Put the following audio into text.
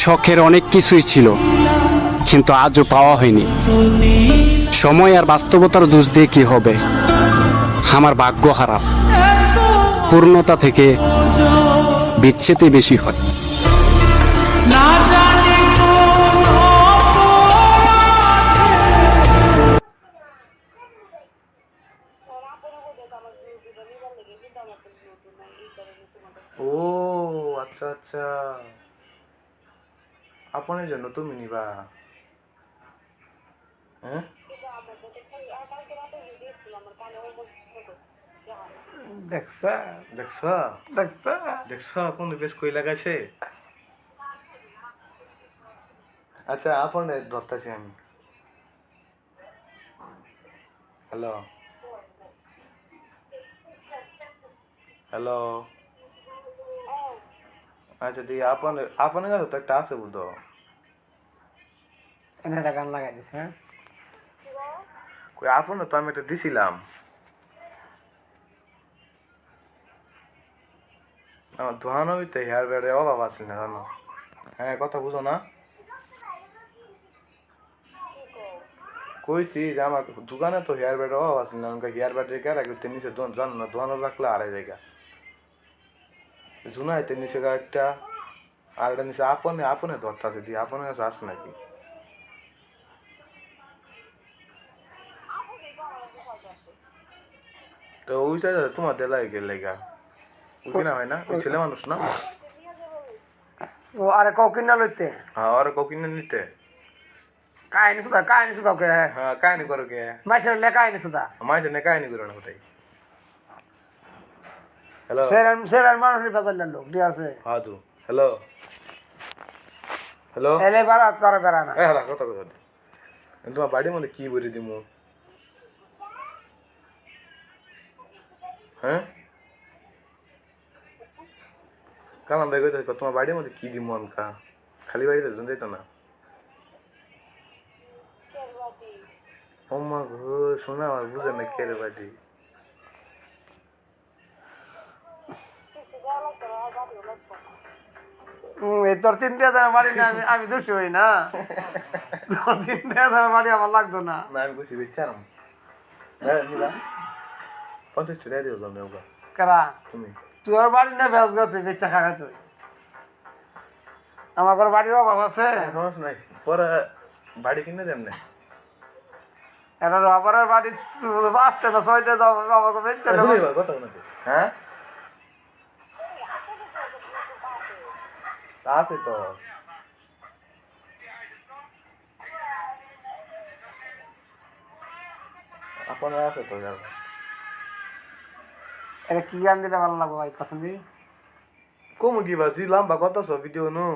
শখের অনেক কিছুই ছিল, কিন্তু আজও পাওয়া হয়নি। সময় আর বাস্তবতার দোষ দিয়ে কি হবে? আমার ভাগ্য খারাপ। পূর্ণতা থেকে বিচ্ছেদই বেশি হয়। ও আচ্ছা আচ্ছা, আপনের জন্য তুমি নিবা? হ্যাঁ, দেখছা দেখছা দেখছা দেখছা কোন বেশ কই লাগাইছে। আচ্ছা আপনে ধরতেছি আমি। হ্যালো হ্যালো, আচ্ছা দি আপনার কাছে তো একটা আছে বুঝতো। এনে একটা গান লাগাই দিছে। হ্যাঁ কই আপনার তো আমি একটা দিছিলাম। আমার ধোয়ানো হইতে হেয়ার ব্যান্ডের অভাব আছে না জানো? হ্যাঁ কথা বুঝো না? কইছি যে আমার দোকানে তো হেয়ার ব্যান্ডের অভাব আছে না, হেয়ার ব্যান্ড রেখে রাখি নিচে জানো না, ধোয়ানো রাখলে আড়াই জায়গা জুনাইতে নিচে একটা, আর এটা নিচে আপনে আপনে ধরতে দি, আপনের কাছে আছে নাকি? তো ওই সাইডে তোমার দেলাই গেলে গা ওই কিনা হয় না, ওই ছেলে মানুষ না? ও আরে কও কিনা লইতে হ্যাঁ আর কিনে নিতে। কাহিনী সুদা কে হ্যাঁ কাহিনি করো কে? মাইসের লে কাহিনী সুদা মাঝে নে কাহিনি করো না কোথায়। হ্যালো সেরার মানুষের বাজার লোক ঠিক আছে। হ্যাঁ তু হ্যালো হ্যালো, এলে বারাত করা না। হ্যাঁ কথা কথা তোমার বাড়ির মধ্যে কি বলে দিমু? হ্যাঁ কারণ ভাই কইতে তোমার বাড়ির মধ্যে কি দিমু আমি খালি বাড়িতে জন যাইতো না। ও মা গো শোনা আমার বুঝে না কে রে বাড়ি। এই তোর 3,000 বাড়ি না, আমি দোষী হই না। তোর 3,000 বাড়ি আমার লাগতো না। না আমি কইছি বিচারাম। হ্যাঁ নিবা 50 টাকা দিও তুমি ওগা কারা তুমি। তুই আর বাড়ি না ভেজ গা তুই বেচা খাগা তুই। আমার ঘর বাড়ির অভাব আছে। সমস্যা নাই, পরে বাড়ি কিনে দেন না। এটা রবারের বাড়ি 5টা না 6টা দাও আমাকে বেচা দেবো। কথা নাকি? হ্যাঁ তা আছে তো। আপনার আছে তো যাবো। এটা কি গান দিলে ভালো লাগবে ভাই পছন্দ? Como que vai? Lamba, quanto a sua vídeo no?